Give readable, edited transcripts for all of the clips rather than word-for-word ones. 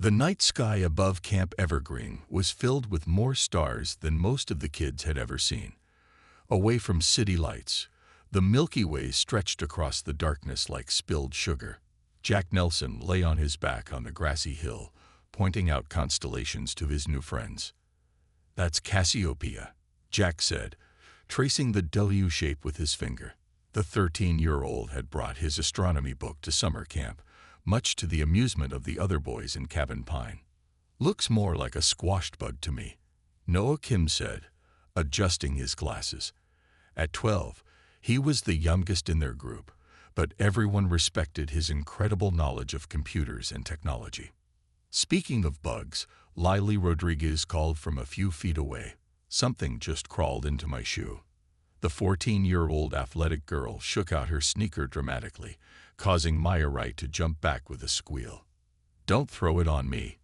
The night sky above Camp Evergreen was filled with more stars than most of the kids had ever seen. Away from city lights, the Milky Way stretched across the darkness like spilled sugar. Jack Nelson lay on his back on the grassy hill, pointing out constellations to his new friends. "That's Cassiopeia," Jack said, tracing the W shape with his finger. The 13-year-old had brought his astronomy book to summer camp, much to the amusement of the other boys in Cabin Pine. "Looks more like a squashed bug to me," Noah Kim said, adjusting his glasses. At 12, he was the youngest in their group, but everyone respected his incredible knowledge of computers and technology. Speaking of bugs, Lily Rodriguez called from a few feet away. "Something just crawled into my shoe." The 14-year-old athletic girl shook out her sneaker dramatically, causing Maya Wright to jump back with a squeal. "Don't throw it on me,"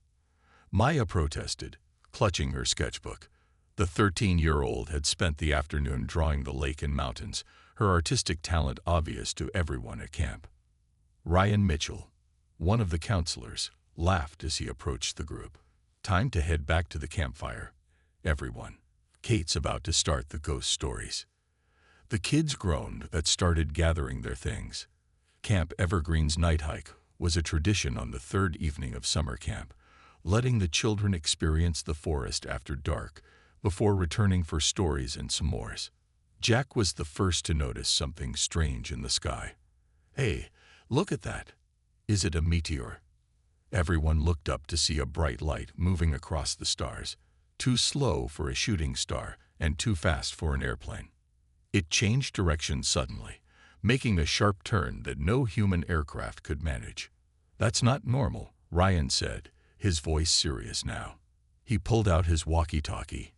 Maya protested, clutching her sketchbook. The 13-year-old had spent the afternoon drawing the lake and mountains, her artistic talent obvious to everyone at camp. Ryan Mitchell, one of the counselors, laughed as he approached the group. "Time to head back to the campfire, everyone. Kate's about to start the ghost stories." The kids groaned but started gathering their things. Camp Evergreen's night hike was a tradition on the third evening of summer camp, letting the children experience the forest after dark before returning for stories and s'mores. Jack was the first to notice something strange in the sky. "Hey, look at that. Is it a meteor?" Everyone looked up to see a bright light moving across the stars, too slow for a shooting star and too fast for an airplane. It changed direction suddenly, making a sharp turn that no human aircraft could manage. "That's not normal," Ryan said, his voice serious now. He pulled out his walkie-talkie.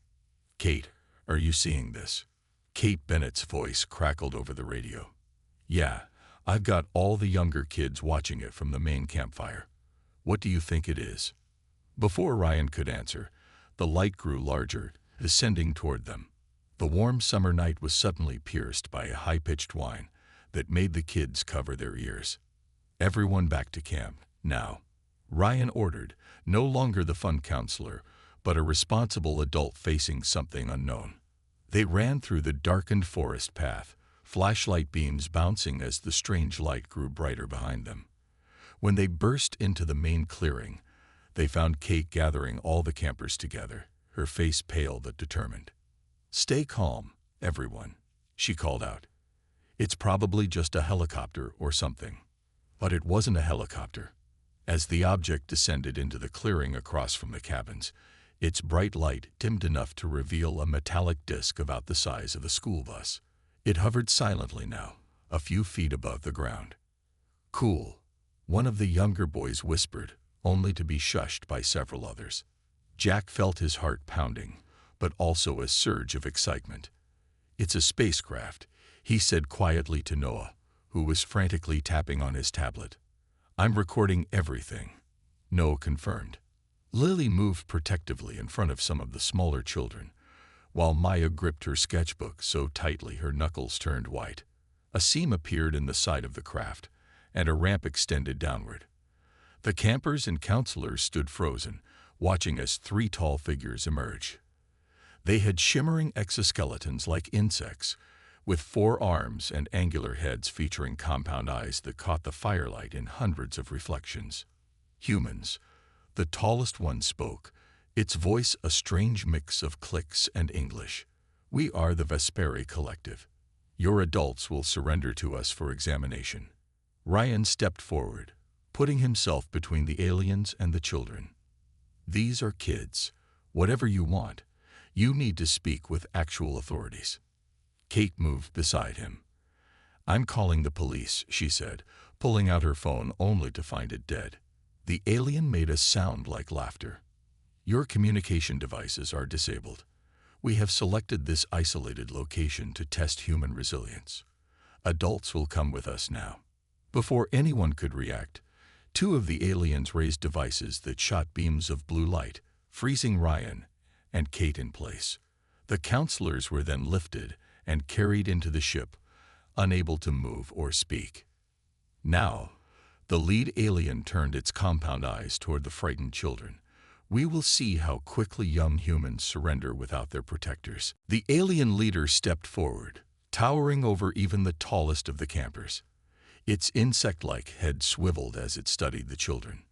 "Kate, are you seeing this?" Kate Bennett's voice crackled over the radio. "Yeah, I've got all the younger kids watching it from the main campfire. What do you think it is?" Before Ryan could answer, the light grew larger, descending toward them. The warm summer night was suddenly pierced by a high-pitched whine that made the kids cover their ears. "Everyone back to camp, now," Ryan ordered, no longer the fun counselor, but a responsible adult facing something unknown. They ran through the darkened forest path, flashlight beams bouncing as the strange light grew brighter behind them. When they burst into the main clearing, they found Kate gathering all the campers together, her face pale but determined. "Stay calm, everyone," she called out. "It's probably just a helicopter or something." But it wasn't a helicopter. As the object descended into the clearing across from the cabins, its bright light dimmed enough to reveal a metallic disc about the size of a school bus. It hovered silently now, a few feet above the ground. "Cool," one of the younger boys whispered, only to be shushed by several others. Jack felt his heart pounding, but also a surge of excitement. "It's a spacecraft," he said quietly to Noah, who was frantically tapping on his tablet. "I'm recording everything," Noah confirmed. Lily moved protectively in front of some of the smaller children, while Maya gripped her sketchbook so tightly her knuckles turned white. A seam appeared in the side of the craft, and a ramp extended downward. The campers and counselors stood frozen, watching as three tall figures emerged. They had shimmering exoskeletons like insects, with 4 arms and angular heads featuring compound eyes that caught the firelight in hundreds of reflections. "Humans," the tallest one spoke, its voice a strange mix of clicks and English. "We are the Vesperi Collective. Your adults will surrender to us for examination." Ryan stepped forward, putting himself between the aliens and the children. "These are kids. Whatever you want, you need to speak with actual authorities." Kate moved beside him. "I'm calling the police," she said, pulling out her phone only to find it dead. The alien made a sound like laughter. "Your communication devices are disabled. We have selected this isolated location to test human resilience. Adults will come with us now." Before anyone could react, 2 of the aliens raised devices that shot beams of blue light, freezing Ryan and Kate in place. The counselors were then lifted and carried into the ship, unable to move or speak. Now, The lead alien turned its compound eyes toward the frightened children. We will see how quickly young humans surrender without their protectors. The alien leader stepped forward, towering over even the tallest of the campers. Its insect-like head swiveled as it studied the children.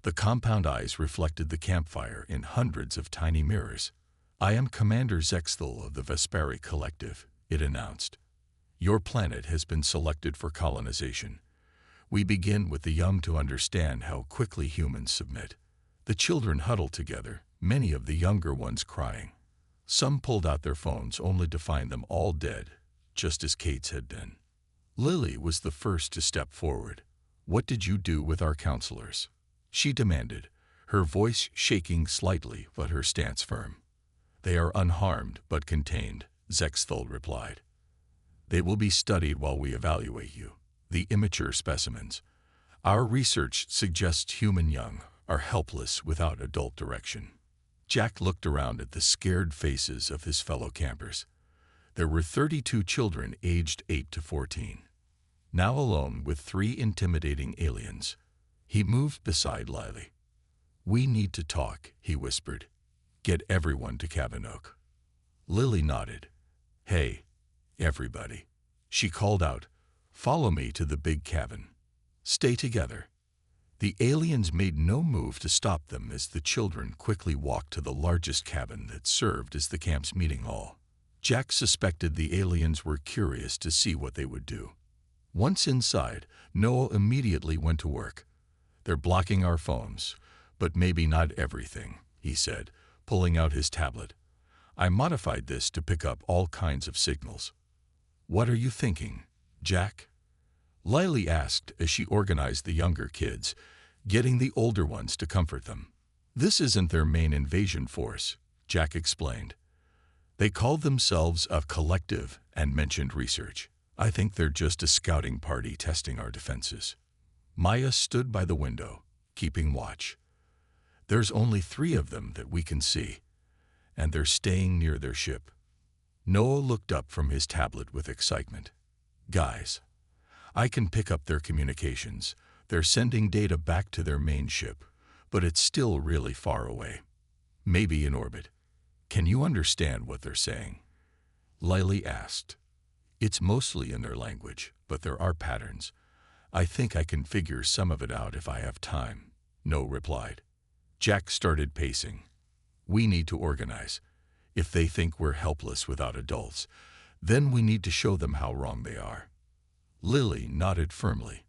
The compound eyes reflected the campfire in hundreds of tiny mirrors. "I am Commander Zexthal of the Vesperi Collective," it announced. "Your planet has been selected for colonization. We begin with the young to understand how quickly humans submit." The children huddled together, many of the younger ones crying. Some pulled out their phones only to find them all dead, just as Kate's had been. Lily was the first to step forward. "What did you do with our counselors?" she demanded, her voice shaking slightly but her stance firm. "They are unharmed but contained," Zexthal replied. "They will be studied while we evaluate you, the immature specimens. Our research suggests human young are helpless without adult direction." Jack looked around at the scared faces of his fellow campers. There were 32 children aged 8 to 14. Now alone with 3 intimidating aliens. He moved beside Lily. "We need to talk," he whispered. "Get everyone to Cabin Oak." Lily nodded. "Hey, everybody," she called out. "Follow me to the big cabin. Stay together." The aliens made no move to stop them as the children quickly walked to the largest cabin that served as the camp's meeting hall. Jack suspected the aliens were curious to see what they would do. Once inside, Noah immediately went to work. "They're blocking our phones, but maybe not everything," he said, pulling out his tablet. "I modified this to pick up all kinds of signals." "What are you thinking, Jack?" Lily asked as she organized the younger kids, getting the older ones to comfort them. "This isn't their main invasion force," Jack explained. "They called themselves a collective and mentioned research. I think they're just a scouting party testing our defenses." Maya stood by the window, keeping watch. "There's only 3 of them that we can see, and they're staying near their ship." Noah looked up from his tablet with excitement. "Guys, I can pick up their communications. They're sending data back to their main ship, but it's still really far away. Maybe in orbit. Can you understand what they're saying?" Lily asked. "It's mostly in their language, but there are patterns. I think I can figure some of it out if I have time," Noah replied. Jack started pacing. "We need to organize. If they think we're helpless without adults, then we need to show them how wrong they are." Lily nodded firmly.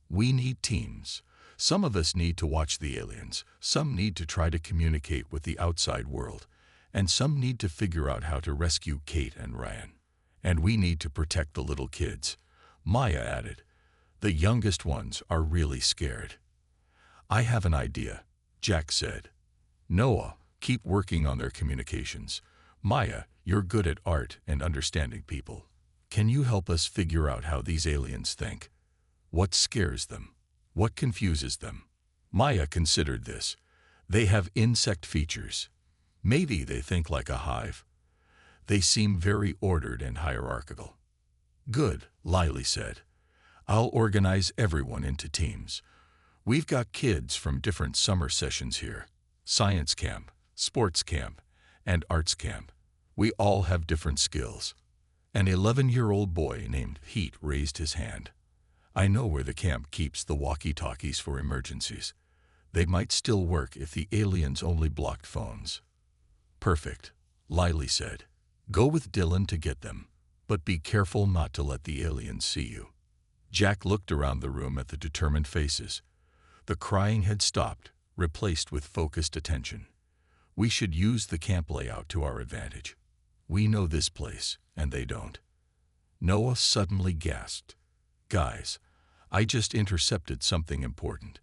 "We need teams. Some of us need to watch the aliens, some need to try to communicate with the outside world, and some need to figure out how to rescue Kate and Ryan. And we need to protect the little kids," Maya added. "The youngest ones are really scared." "I have an idea," Jack said. "Noah, keep working on their communications. Maya, you're good at art and understanding people. Can you help us figure out how these aliens think? What scares them? What confuses them?" Maya considered this. "They have insect features. Maybe they think like a hive. They seem very ordered and hierarchical." "Good," Lily said. "I'll organize everyone into teams. We've got kids from different summer sessions here. Science camp, sports camp, and arts camp. We all have different skills." An 11-year-old boy named Pete raised his hand. "I know where the camp keeps the walkie-talkies for emergencies. They might still work if the aliens only blocked phones." "Perfect," Lily said. "Go with Dylan to get them, but be careful not to let the aliens see you." Jack looked around the room at the determined faces. The crying had stopped, replaced with focused attention. "We should use the camp layout to our advantage. We know this place, and they don't." Noah suddenly gasped. "Guys, I just intercepted something important.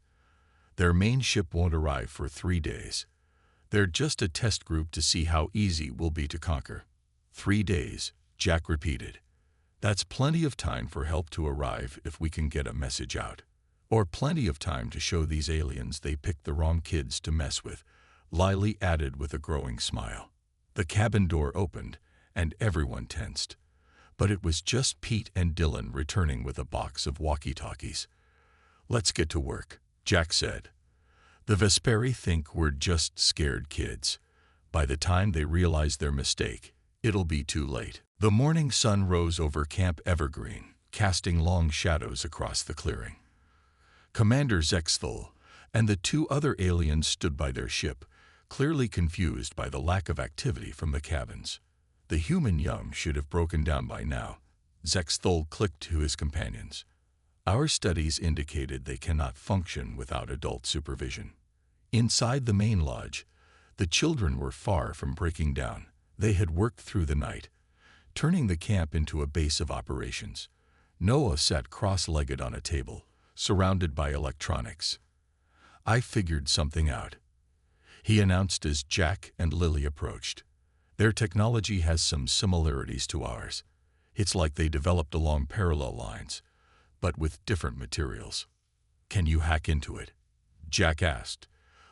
Their main ship won't arrive for 3 days. They're just a test group to see how easy we'll be to conquer." 3 days, Jack repeated. "That's plenty of time for help to arrive if we can get a message out. Or plenty of time to show these aliens they picked the wrong kids to mess with," Lily added with a growing smile. The cabin door opened, and everyone tensed. But it was just Pete and Dylan returning with a box of walkie-talkies. Let's get to work, Jack said. The Vesperi think we're just scared kids. By the time they realize their mistake, it'll be too late. The morning sun rose over Camp Evergreen, casting long shadows across the clearing. Commander Zexthul and the two other aliens stood by their ship, clearly confused by the lack of activity from the cabins. The human young should have broken down by now. Zexthul clicked to his companions. Our studies indicated they cannot function without adult supervision. Inside the main lodge, the children were far from breaking down. They had worked through the night, turning the camp into a base of operations. Noah sat cross-legged on a table, surrounded by electronics. I figured something out, he announced as Jack and Lily approached. Their technology has some similarities to ours. It's like they developed along parallel lines, but with different materials. Can you hack into it? Jack asked,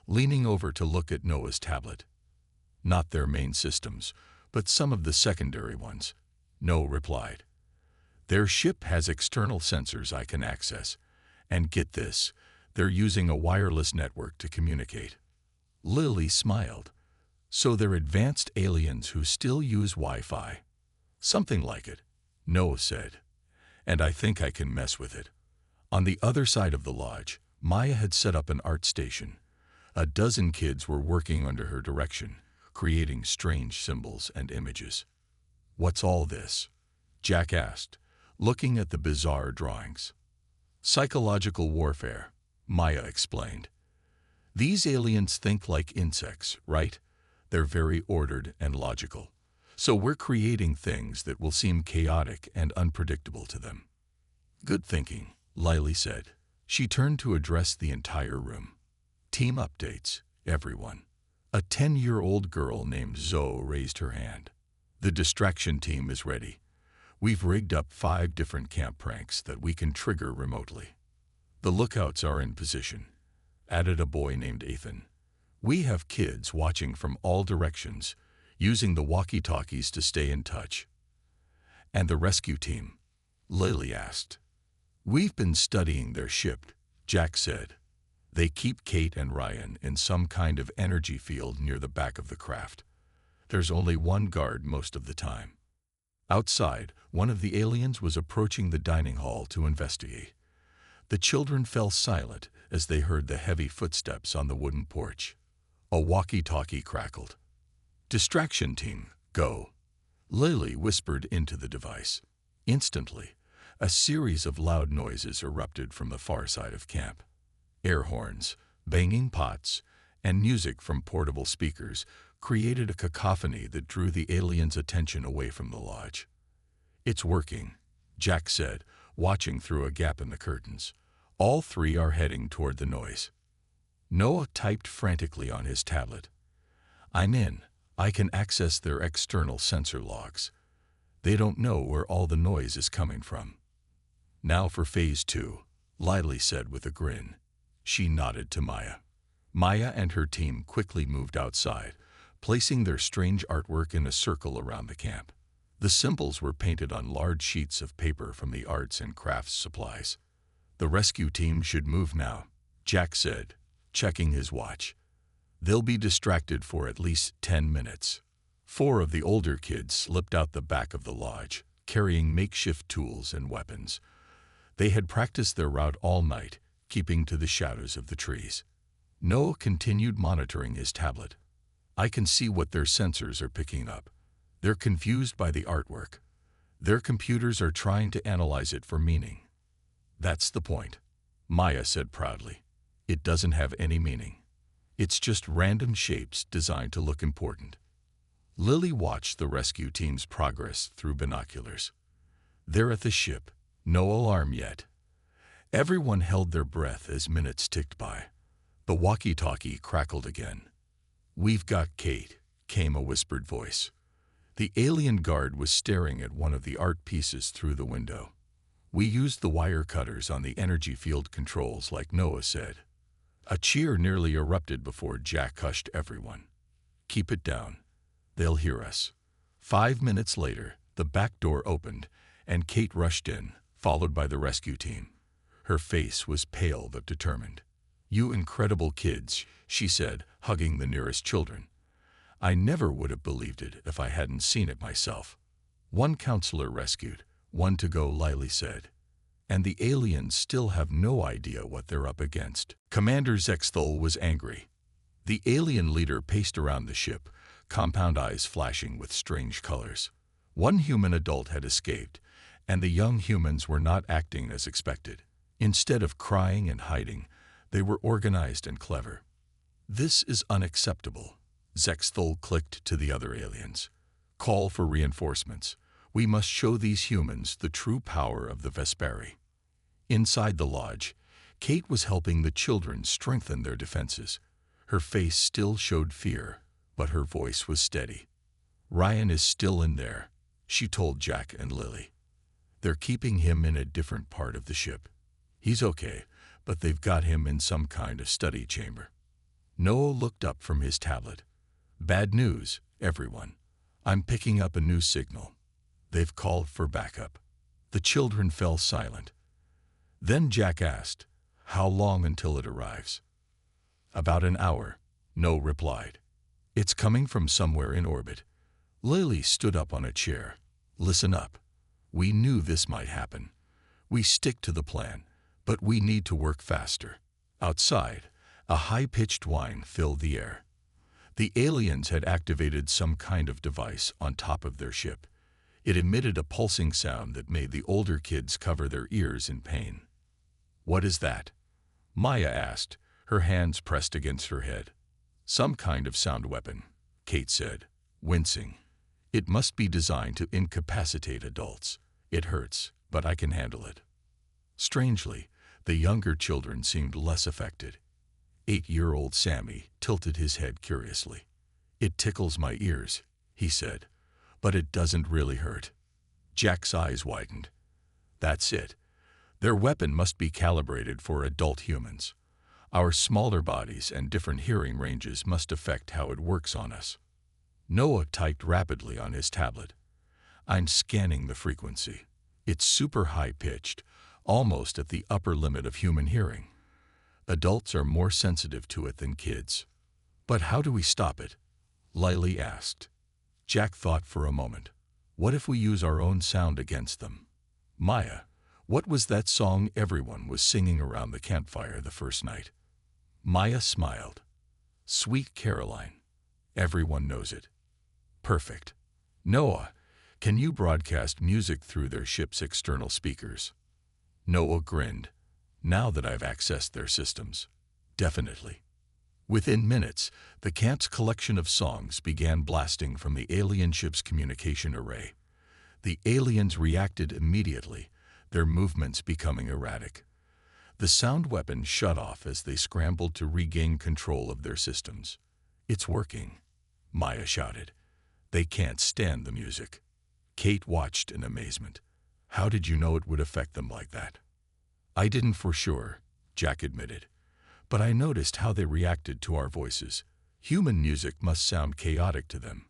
leaning over to look at Noah's tablet. Not their main systems, but some of the secondary ones, Noah replied. Their ship has external sensors I can access, and get this, they're using a wireless network to communicate. Lily smiled. So they're advanced aliens who still use Wi-Fi. Something like it, Noah said. And I think I can mess with it. On the other side of the lodge, Maya had set up an art station. A dozen kids were working under her direction, creating strange symbols and images. What's all this? Jack asked, looking at the bizarre drawings. Psychological warfare, Maya explained. These aliens think like insects, right? They're very ordered and logical. So we're creating things that will seem chaotic and unpredictable to them. Good thinking, Lily said. She turned to address the entire room. Team updates, everyone. A 10-year-old girl named Zoe raised her hand. The distraction team is ready. We've rigged up 5 different camp pranks that we can trigger remotely. The lookouts are in position, added a boy named Ethan. We have kids watching from all directions, using the walkie-talkies to stay in touch. And the rescue team? Lily asked. We've been studying their ship, Jack said. They keep Kate and Ryan in some kind of energy field near the back of the craft. There's only one guard most of the time. Outside, one of the aliens was approaching the dining hall to investigate. The children fell silent as they heard the heavy footsteps on the wooden porch. A walkie-talkie crackled. Distraction team, go. Lily whispered into the device. Instantly, a series of loud noises erupted from the far side of camp. Air horns, banging pots, and music from portable speakers created a cacophony that drew the aliens' attention away from the lodge. It's working, Jack said, watching through a gap in the curtains. All 3 are heading toward the noise. Noah typed frantically on his tablet. I'm in. I can access their external sensor logs. They don't know where all the noise is coming from. Now for Phase 2, Lily said with a grin. She nodded to Maya. Maya and her team quickly moved outside, placing their strange artwork in a circle around the camp. The symbols were painted on large sheets of paper from the arts and crafts supplies. The rescue team should move now, Jack said, checking his watch. They'll be distracted for at least 10 minutes. 4 of the older kids slipped out the back of the lodge, carrying makeshift tools and weapons. They had practiced their route all night, keeping to the shadows of the trees. Noah continued monitoring his tablet. I can see what their sensors are picking up. They're confused by the artwork. Their computers are trying to analyze it for meaning. That's the point, Maya said proudly. It doesn't have any meaning. It's just random shapes designed to look important. Lily watched the rescue team's progress through binoculars. They're at the ship. No alarm yet. Everyone held their breath as minutes ticked by. The walkie-talkie crackled again. We've got Kate, came a whispered voice. The alien guard was staring at one of the art pieces through the window. We used the wire cutters on the energy field controls like Noah said. A cheer nearly erupted before Jack hushed everyone. Keep it down. They'll hear us. 5 minutes later, the back door opened, and Kate rushed in, followed by the rescue team. Her face was pale but determined. "You incredible kids," she said, hugging the nearest children. "I never would have believed it if I hadn't seen it myself." "One counselor rescued, one to go," Lily said. "And the aliens still have no idea what they're up against." Commander Zexthul was angry. The alien leader paced around the ship, compound eyes flashing with strange colors. One human adult had escaped, and the young humans were not acting as expected. Instead of crying and hiding, they were organized and clever. "This is unacceptable," Zexthul clicked to the other aliens. "Call for reinforcements. We must show these humans the true power of the Vesperi." Inside the lodge, Kate was helping the children strengthen their defenses. Her face still showed fear, but her voice was steady. "Ryan is still in there," she told Jack and Lily. "They're keeping him in a different part of the ship. He's okay, but they've got him in some kind of study chamber." Noah looked up from his tablet. "Bad news, everyone. I'm picking up a new signal. They've called for backup." The children fell silent. Then Jack asked, "How long until it arrives?" "About an hour," Noah replied. "It's coming from somewhere in orbit." Lily stood up on a chair. "Listen up. We knew this might happen. We stick to the plan, but we need to work faster." Outside, a high-pitched whine filled the air. The aliens had activated some kind of device on top of their ship. It emitted a pulsing sound that made the older kids cover their ears in pain. "What is that?" Maya asked, her hands pressed against her head. "Some kind of sound weapon," Kate said, wincing. "It must be designed to incapacitate adults. It hurts, but I can handle it." Strangely, the younger children seemed less affected. 8-year-old Sammy tilted his head curiously. "It tickles my ears," he said, "but it doesn't really hurt." Jack's eyes widened. "That's it. Their weapon must be calibrated for adult humans. Our smaller bodies and different hearing ranges must affect how it works on us." Noah typed rapidly on his tablet. "I'm scanning the frequency. It's super high-pitched, almost at the upper limit of human hearing. Adults are more sensitive to it than kids." "But how do we stop it?" Lily asked. Jack thought for a moment. "What if we use our own sound against them?" "Maya, what was that song everyone was singing around the campfire the first night?" Maya smiled. "Sweet Caroline. Everyone knows it." "Perfect. Noah, can you broadcast music through their ship's external speakers?" Noah grinned. "Now that I've accessed their systems, definitely." Within minutes, the camp's collection of songs began blasting from the alien ship's communication array. The aliens reacted immediately, their movements becoming erratic. The sound weapon shut off as they scrambled to regain control of their systems. "It's working," Maya shouted. "They can't stand the music." Kate watched in amazement. "How did you know it would affect them like that?" "I didn't for sure," Jack admitted. "But I noticed how they reacted to our voices. Human music must sound chaotic to them,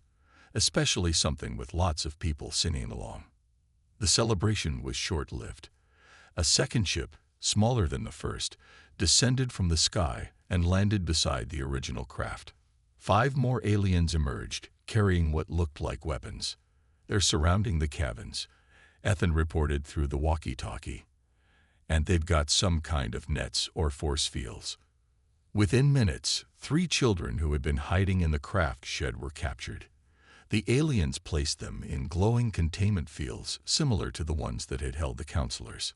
especially something with lots of people singing along." The celebration was short-lived. A second ship, smaller than the first, descended from the sky and landed beside the original craft. 5 more aliens emerged, carrying what looked like weapons. "They're surrounding the cabins," Ethan reported through the walkie-talkie. "And they've got some kind of nets or force fields." Within minutes, 3 children who had been hiding in the craft shed were captured. The aliens placed them in glowing containment fields similar to the ones that had held the counselors.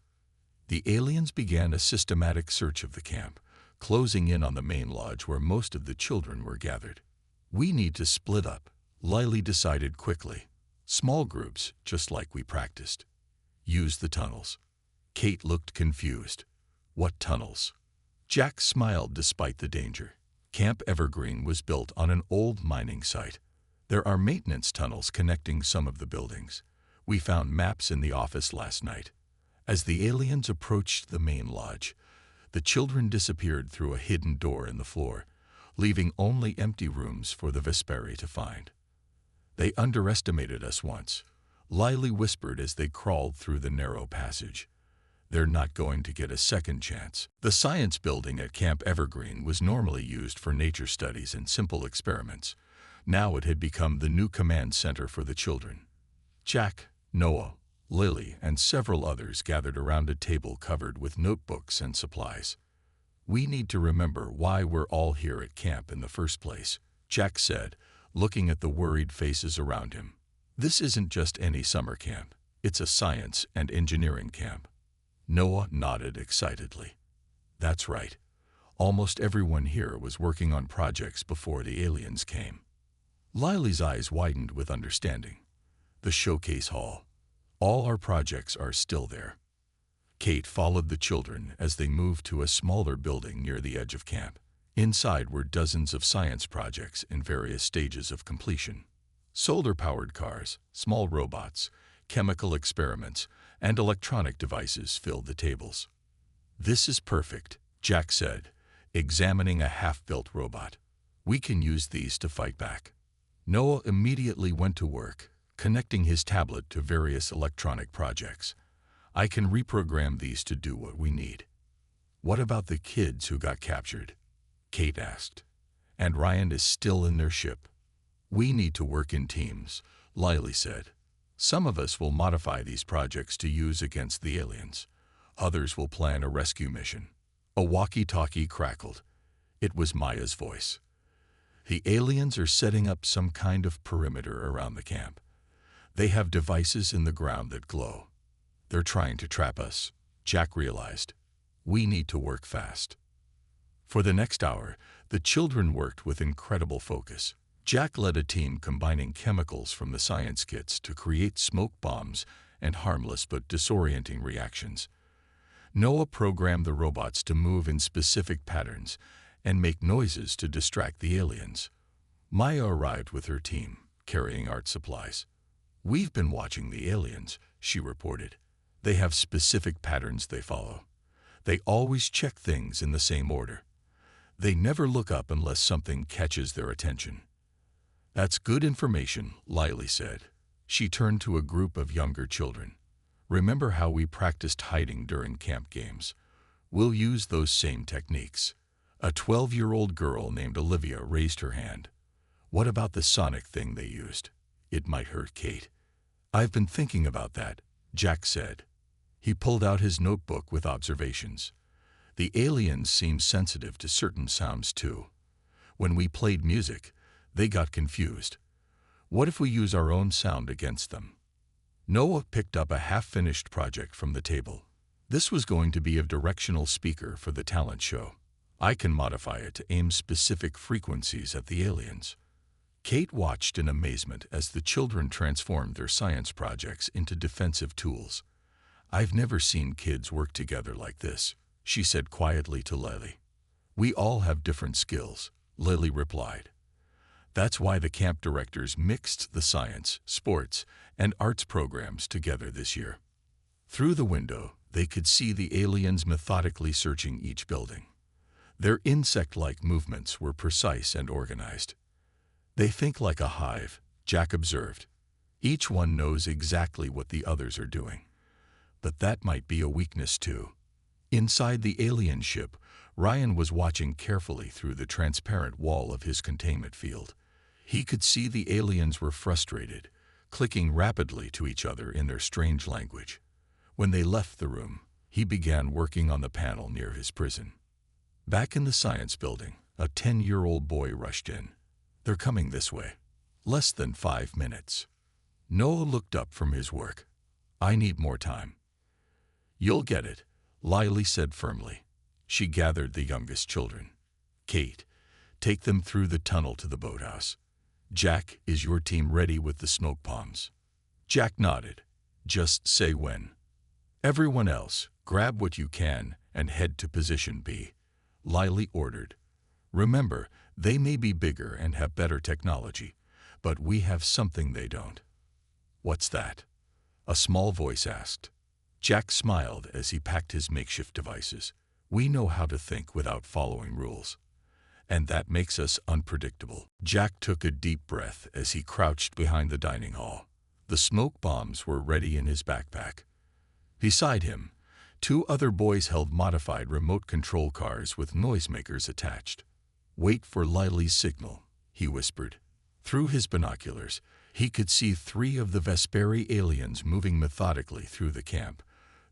The aliens began a systematic search of the camp, closing in on the main lodge where most of the children were gathered. "We need to split up," Lily decided quickly. "Small groups, just like we practiced. Use the tunnels." Kate looked confused. "What tunnels?" Jack smiled despite the danger. Camp Evergreen was built on an old mining site. There are maintenance tunnels connecting some of the buildings. We found maps in the office last night. As the aliens approached the main lodge, the children disappeared through a hidden door in the floor, leaving only empty rooms for the Vesperi to find. "They underestimated us once," Lily whispered as they crawled through the narrow passage. They're not going to get a second chance. The science building at Camp Evergreen was normally used for nature studies and simple experiments. Now it had become the new command center for the children. Jack, Noah, Lily, and several others gathered around a table covered with notebooks and supplies. "We need to remember why we're all here at camp in the first place," Jack said, looking at the worried faces around him. "This isn't just any summer camp. It's a science and engineering camp." Noah nodded excitedly. "That's right. Almost everyone here was working on projects before the aliens came." Lily's eyes widened with understanding. "The showcase hall. All our projects are still there." Kate followed the children as they moved to a smaller building near the edge of camp. Inside were dozens of science projects in various stages of completion. Solar-powered cars, small robots, chemical experiments, and electronic devices filled the tables. "This is perfect," Jack said, examining a half-built robot. "We can use these to fight back." Noah immediately went to work, connecting his tablet to various electronic projects. "I can reprogram these to do what we need." "What about the kids who got captured?" Kate asked. "And Ryan is still in their ship." "We need to work in teams," Lily said. "Some of us will modify these projects to use against the aliens. Others will plan a rescue mission." A walkie-talkie crackled. It was Maya's voice. "The aliens are setting up some kind of perimeter around the camp. They have devices in the ground that glow. They're trying to trap us," Jack realized. "We need to work fast." For the next hour, the children worked with incredible focus. Jack led a team combining chemicals from the science kits to create smoke bombs and harmless but disorienting reactions. Noah programmed the robots to move in specific patterns and make noises to distract the aliens. Maya arrived with her team, carrying art supplies. "We've been watching the aliens," she reported. "They have specific patterns they follow. They always check things in the same order. They never look up unless something catches their attention." "That's good information," Lily said. She turned to a group of younger children. "Remember how we practiced hiding during camp games? We'll use those same techniques." A 12-year-old girl named Olivia raised her hand. "What about the sonic thing they used? It might hurt Kate." "I've been thinking about that," Jack said. He pulled out his notebook with observations. "The aliens seem sensitive to certain sounds too. When we played music, they got confused. What if we use our own sound against them?" Noah picked up a half-finished project from the table. This was going to be a directional speaker for the talent show. "I can modify it to aim specific frequencies at the aliens." Kate watched in amazement as the children transformed their science projects into defensive tools. "I've never seen kids work together like this," she said quietly to Lily. "We all have different skills," Lily replied. "That's why the camp directors mixed the science, sports, and arts programs together this year." Through the window, they could see the aliens methodically searching each building. Their insect-like movements were precise and organized. "They think like a hive," Jack observed. "Each one knows exactly what the others are doing. But that might be a weakness too." Inside the alien ship, Ryan was watching carefully through the transparent wall of his containment field. He could see the aliens were frustrated, clicking rapidly to each other in their strange language. When they left the room, he began working on the panel near his prison. Back in the science building, a 10-year-old boy rushed in. "They're coming this way." "Less than 5 minutes." Noah looked up from his work. "I need more time." "You'll get it," Lily said firmly. She gathered the youngest children. "Kate, take them through the tunnel to the boathouse. Jack, is your team ready with the smoke bombs?" Jack nodded. "Just say when." "Everyone else, grab what you can and head to position B," Lily ordered. "Remember, they may be bigger and have better technology, but we have something they don't." "What's that?" a small voice asked. Jack smiled as he packed his makeshift devices. "We know how to think without following rules. And that makes us unpredictable." Jack took a deep breath as he crouched behind the dining hall. The smoke bombs were ready in his backpack. Beside him, Two other boys held modified remote control cars with noisemakers attached. "Wait for Lily's signal," he whispered. Through his binoculars, he could see 3 of the Vesperi aliens moving methodically through the camp,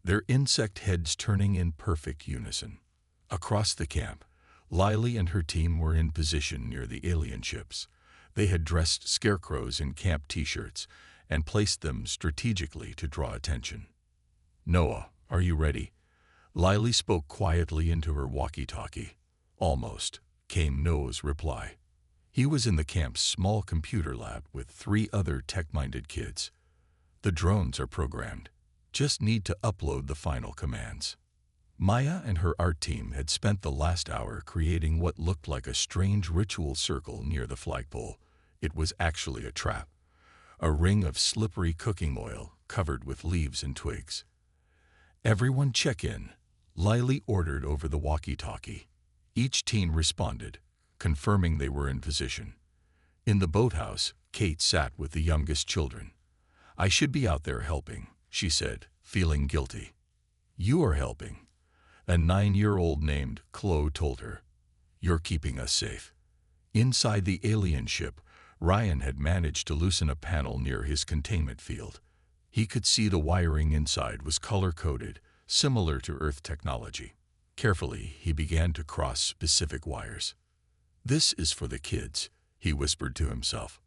their insect heads turning in perfect unison. Across the camp, Lily and her team were in position near the alien ships. They had dressed scarecrows in camp t-shirts and placed them strategically to draw attention. "Noah, are you ready?" Lily spoke quietly into her walkie-talkie. "Almost," came Noah's reply. He was in the camp's small computer lab with 3 other tech-minded kids. "The drones are programmed. Just need to upload the final commands." Maya and her art team had spent the last hour creating what looked like a strange ritual circle near the flagpole. It was actually a trap, a ring of slippery cooking oil covered with leaves and twigs. "Everyone check in," Lily ordered over the walkie-talkie. Each team responded, confirming they were in position. In the boathouse, Kate sat with the youngest children. "I should be out there helping," she said, feeling guilty. "You are helping," a 9-year-old named Chloe told her. "You're keeping us safe." Inside the alien ship, Ryan had managed to loosen a panel near his containment field. He could see the wiring inside was color-coded, similar to Earth technology. Carefully, he began to cross specific wires. "This is for the kids," he whispered to himself.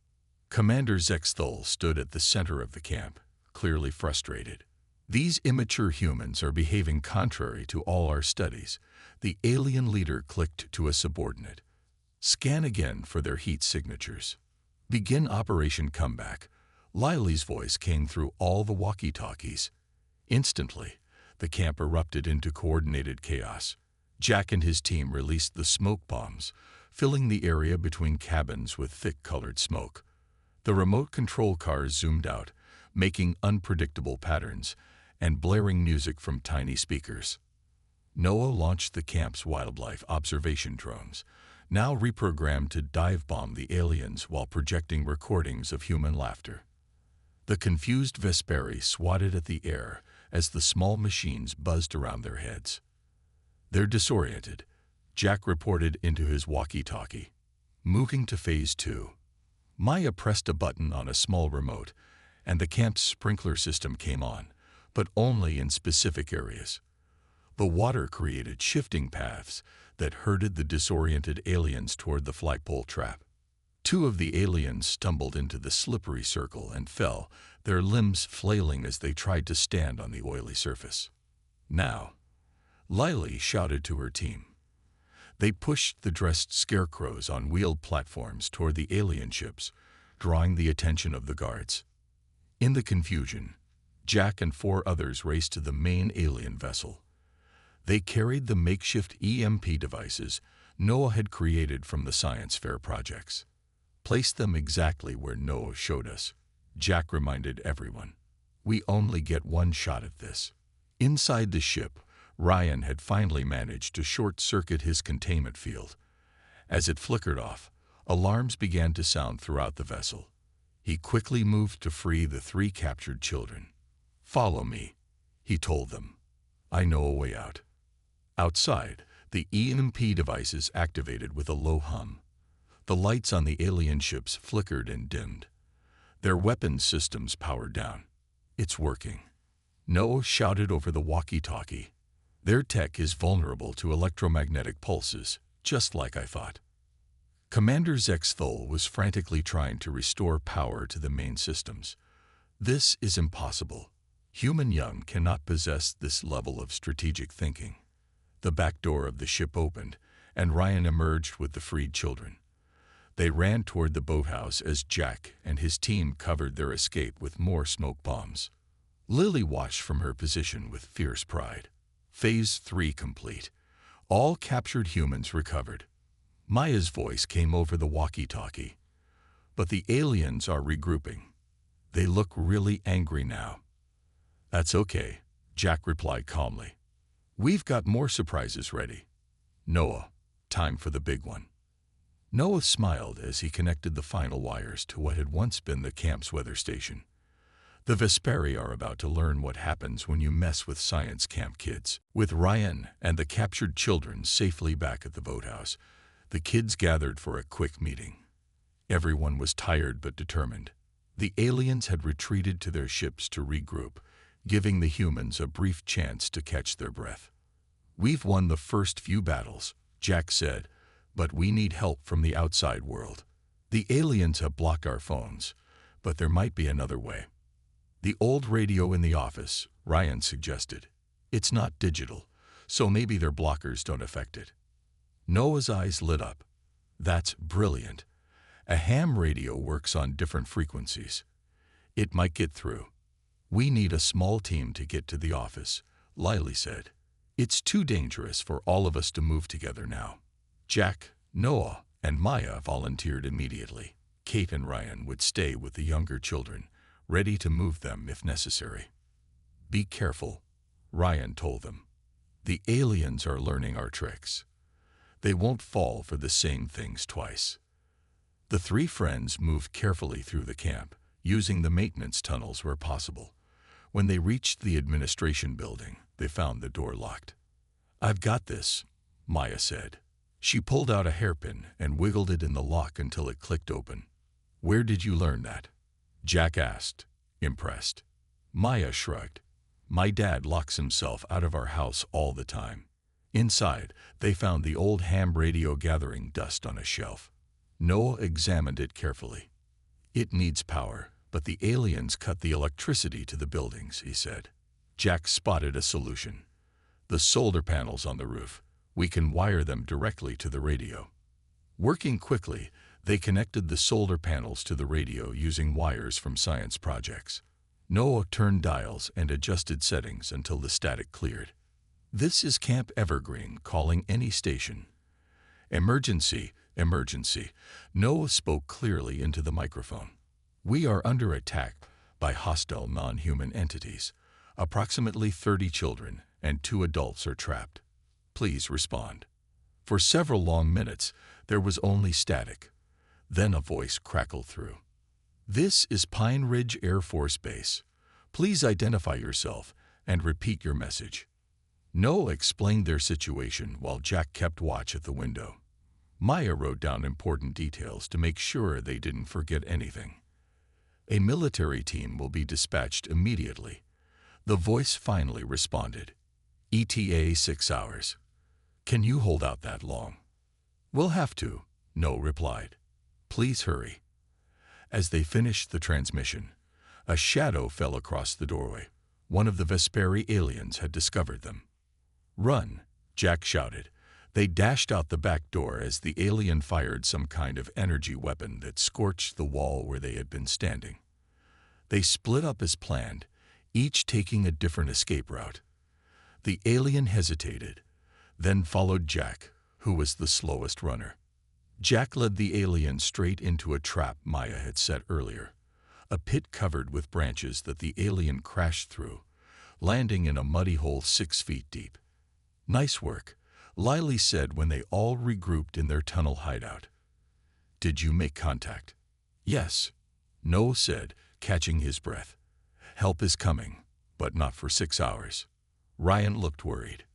Commander Zexthul stood at the center of the camp, clearly frustrated. "These immature humans are behaving contrary to all our studies," the alien leader clicked to a subordinate. "Scan again for their heat signatures. Begin Operation Comeback." Lily's voice came through all the walkie-talkies. Instantly, the camp erupted into coordinated chaos. Jack and his team released the smoke bombs, filling the area between cabins with thick-colored smoke. The remote control cars zoomed out, making unpredictable patterns and blaring music from tiny speakers. Noah launched the camp's wildlife observation drones, now reprogrammed to dive-bomb the aliens while projecting recordings of human laughter. The confused Vesperi swatted at the air as the small machines buzzed around their heads. "They're disoriented," Jack reported into his walkie-talkie. "Moving to Phase 2. Maya pressed a button on a small remote, and the camp's sprinkler system came on, but only in specific areas. The water created shifting paths that herded the disoriented aliens toward the flagpole trap. 2 of the aliens stumbled into the slippery circle and fell, their limbs flailing as they tried to stand on the oily surface. "Now," Lily shouted to her team. They pushed the dressed scarecrows on wheeled platforms toward the alien ships, drawing the attention of the guards. In the confusion, Jack and 4 others raced to the main alien vessel. They carried the makeshift EMP devices Noah had created from the science fair projects. "Place them exactly where Noah showed us," Jack reminded everyone. "We only get one shot at this." Inside the ship, Ryan had finally managed to short-circuit his containment field. As it flickered off, alarms began to sound throughout the vessel. He quickly moved to free the 3 captured children. "Follow me," he told them. "I know a way out." Outside, the EMP devices activated with a low hum. The lights on the alien ships flickered and dimmed. Their weapons systems powered down. "It's working," Noah shouted over the walkie-talkie. "Their tech is vulnerable to electromagnetic pulses, just like I thought." Commander Zexthul was frantically trying to restore power to the main systems. "This is impossible. Human young cannot possess this level of strategic thinking." The back door of the ship opened, and Ryan emerged with the freed children. They ran toward the boathouse as Jack and his team covered their escape with more smoke bombs. Lily watched from her position with fierce pride. Phase 3 complete. All captured humans recovered. Maya's voice came over the walkie-talkie. "But the aliens are regrouping. They look really angry now." "That's okay," Jack replied calmly. "We've got more surprises ready. Noah, time for the big one." Noah smiled as he connected the final wires to what had once been the camp's weather station. The Vesperi are about to learn what happens when you mess with science camp kids. With Ryan and the captured children safely back at the boathouse, the kids gathered for a quick meeting. Everyone was tired but determined. The aliens had retreated to their ships to regroup, giving the humans a brief chance to catch their breath. "We've won the first few battles," Jack said, "but we need help from the outside world. The aliens have blocked our phones, but there might be another way." "The old radio in the office," Ryan suggested. "It's not digital, so maybe their blockers don't affect it." Noah's eyes lit up. "That's brilliant. A ham radio works on different frequencies. It might get through." "We need a small team to get to the office," Lily said. "It's too dangerous for all of us to move together now." Jack, Noah, and Maya volunteered immediately. Kate and Ryan would stay with the younger children, ready to move them if necessary. "Be careful," Ryan told them. "The aliens are learning our tricks. They won't fall for the same things twice." The three friends moved carefully through the camp, using the maintenance tunnels where possible. When they reached the administration building, they found the door locked. "I've got this," Maya said. She pulled out a hairpin and wiggled it in the lock until it clicked open. "Where did you learn that?" Jack asked, impressed. Maya shrugged. "My dad locks himself out of our house all the time." Inside, they found the old ham radio gathering dust on a shelf. Noah examined it carefully. "It needs power, but the aliens cut the electricity to the buildings," he said. Jack spotted a solution. "The solar panels on the roof. We can wire them directly to the radio." Working quickly, they connected the solar panels to the radio using wires from science projects. Noah turned dials and adjusted settings until the static cleared. "This is Camp Evergreen calling any station. Emergency, emergency." Noah spoke clearly into the microphone. "We are under attack by hostile non-human entities. Approximately 30 children and 2 adults are trapped. Please respond." For several long minutes, there was only static. Then a voice crackled through. "This is Pine Ridge Air Force Base. Please identify yourself and repeat your message." Noah explained their situation while Jack kept watch at the window. Maya wrote down important details to make sure they didn't forget anything. "A military team will be dispatched immediately." The voice finally responded. "ETA 6 hours. Can you hold out that long?" "We'll have to," Noah replied. "Please hurry." As they finished the transmission, a shadow fell across the doorway. One of the Vesperi aliens had discovered them. "Run!" Jack shouted. They dashed out the back door as the alien fired some kind of energy weapon that scorched the wall where they had been standing. They split up as planned, each taking a different escape route. The alien hesitated, then followed Jack, who was the slowest runner. Jack led the alien straight into a trap Maya had set earlier, a pit covered with branches that the alien crashed through, landing in a muddy hole 6 feet deep. "Nice work," Lily said when they all regrouped in their tunnel hideout. "Did you make contact?" "Yes," Noah said, catching his breath. "Help is coming, but not for 6 hours." Ryan looked worried.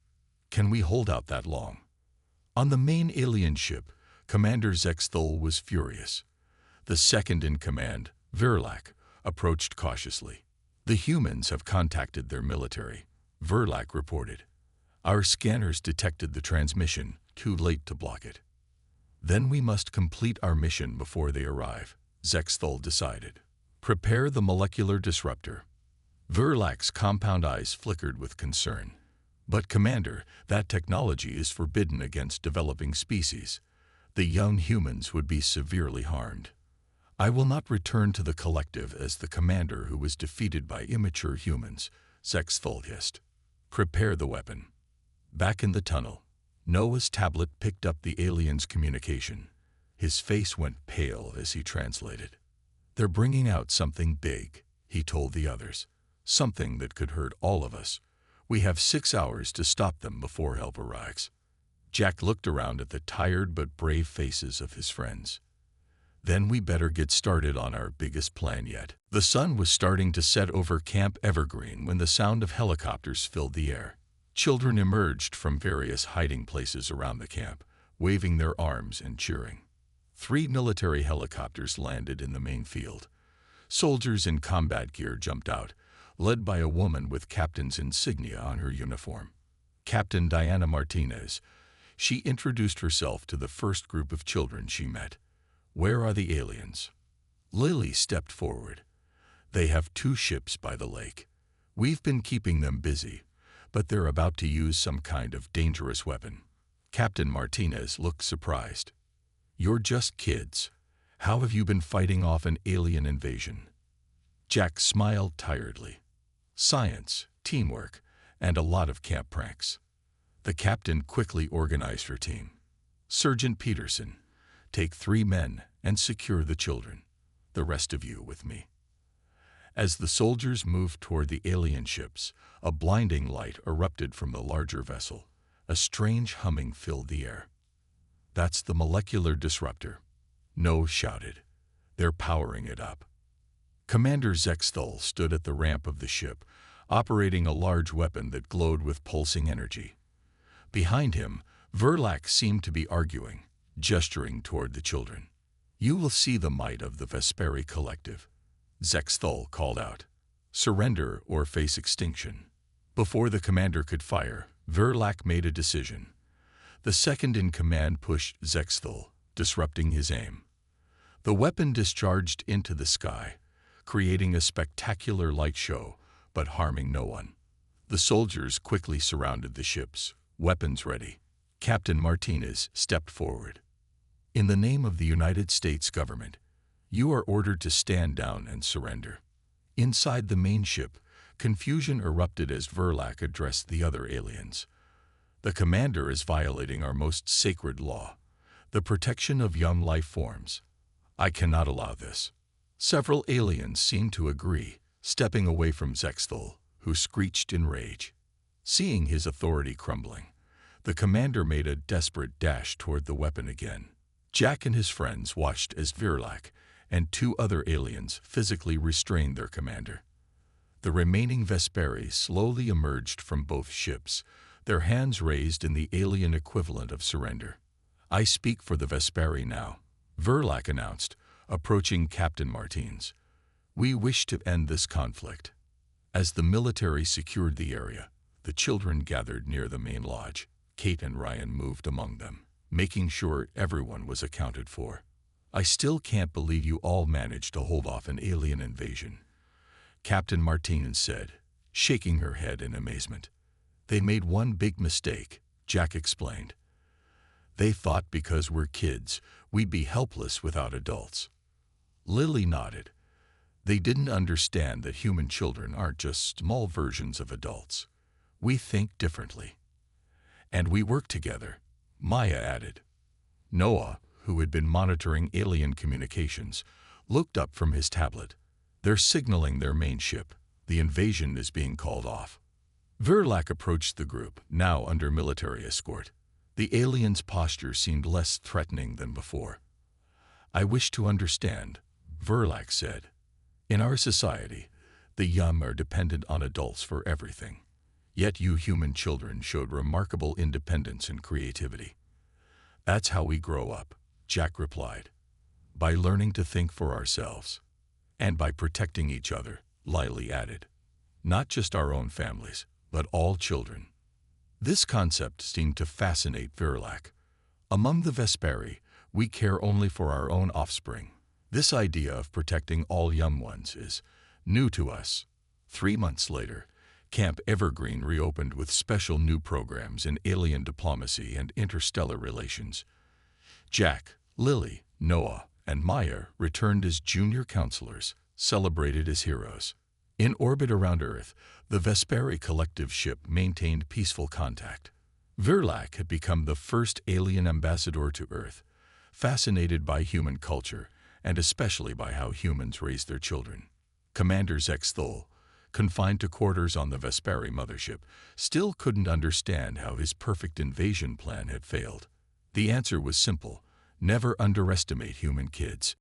"Can we hold out that long?" On the main alien ship, Commander Zexthol was furious. The second in command, Verlac, approached cautiously. "The humans have contacted their military," Verlac reported. "Our scanners detected the transmission, too late to block it." "Then we must complete our mission before they arrive," Zexthol decided. "Prepare the molecular disruptor." Verlac's compound eyes flickered with concern. "But Commander, that technology is forbidden against developing species. The young humans would be severely harmed." "I will not return to the collective as the commander who was defeated by immature humans," Zexthol hissed. "Prepare the weapon." Back in the tunnel, Noah's tablet picked up the alien's communication. His face went pale as he translated. "They're bringing out something big," he told the others. "Something that could hurt all of us. We have 6 hours to stop them before help arrives." Jack looked around at the tired but brave faces of his friends. Then we better get started on our biggest plan yet. The sun was starting to set over Camp Evergreen when the sound of helicopters filled the air. Children emerged from various hiding places around the camp, waving their arms and cheering. 3 military helicopters landed in the main field. Soldiers in combat gear jumped out, led by a woman with captain's insignia on her uniform. Captain Diana Martinez. She introduced herself to the first group of children she met. "Where are the aliens?" Lily stepped forward. "They have 2 ships by the lake. We've been keeping them busy, but they're about to use some kind of dangerous weapon." Captain Martinez looked surprised. "You're just kids. How have you been fighting off an alien invasion?" Jack smiled tiredly. "Science, teamwork, and a lot of camp pranks." The captain quickly organized her team. "Sergeant Peterson, take 3 men and secure the children. The rest of you with me." As the soldiers moved toward the alien ships, a blinding light erupted from the larger vessel. A strange humming filled the air. "That's the molecular disruptor," No shouted. "They're powering it up." Commander Zexthal stood at the ramp of the ship, operating a large weapon that glowed with pulsing energy. Behind him, Verlac seemed to be arguing, gesturing toward the children. "You will see the might of the Vesperi Collective," Zexthal called out. "Surrender or face extinction." Before the commander could fire, Verlac made a decision. The second-in-command pushed Zexthal, disrupting his aim. The weapon discharged into the sky, creating a spectacular light show, but harming no one. The soldiers quickly surrounded the ships, weapons ready. Captain Martinez stepped forward. "In the name of the United States government, you are ordered to stand down and surrender." Inside the main ship, confusion erupted as Verlac addressed the other aliens. "The commander is violating our most sacred law, the protection of young life forms. I cannot allow this." Several aliens seemed to agree, stepping away from Zexthal, who screeched in rage. Seeing his authority crumbling, the commander made a desperate dash toward the weapon again. Jack and his friends watched as Verlac and 2 other aliens physically restrained their commander. The remaining Vesperi slowly emerged from both ships, their hands raised in the alien equivalent of surrender. "I speak for the Vesperi now," Verlac announced, approaching Captain Martinez. "We wish to end this conflict." As the military secured the area, the children gathered near the main lodge. Kate and Ryan moved among them, making sure everyone was accounted for. "I still can't believe you all managed to hold off an alien invasion," Captain Martinez said, shaking her head in amazement. "They made one big mistake," Jack explained. "They thought because we're kids, we'd be helpless without adults." Lily nodded. "They didn't understand that human children aren't just small versions of adults. We think differently. And we work together," Maya added. Noah, who had been monitoring alien communications, looked up from his tablet. "They're signaling their main ship. The invasion is being called off." Verlac approached the group, now under military escort. The alien's posture seemed less threatening than before. "I wish to understand," Verlac said. "In our society, the young are dependent on adults for everything. Yet you human children showed remarkable independence and creativity." "That's how we grow up," Jack replied. "By learning to think for ourselves. And by protecting each other," Lily added. "Not just our own families, but all children." This concept seemed to fascinate Verlac. "Among the Vesperi, we care only for our own offspring. This idea of protecting all young ones is new to us." 3 months later, Camp Evergreen reopened with special new programs in alien diplomacy and interstellar relations. Jack, Lily, Noah, and Maya returned as junior counselors, celebrated as heroes. In orbit around Earth, the Vesperi collective ship maintained peaceful contact. Verlac had become the first alien ambassador to Earth, fascinated by human culture and especially by how humans raise their children. Commander Zexthal, confined to quarters on the Vesperi mothership, still couldn't understand how his perfect invasion plan had failed. The answer was simple: never underestimate human kids.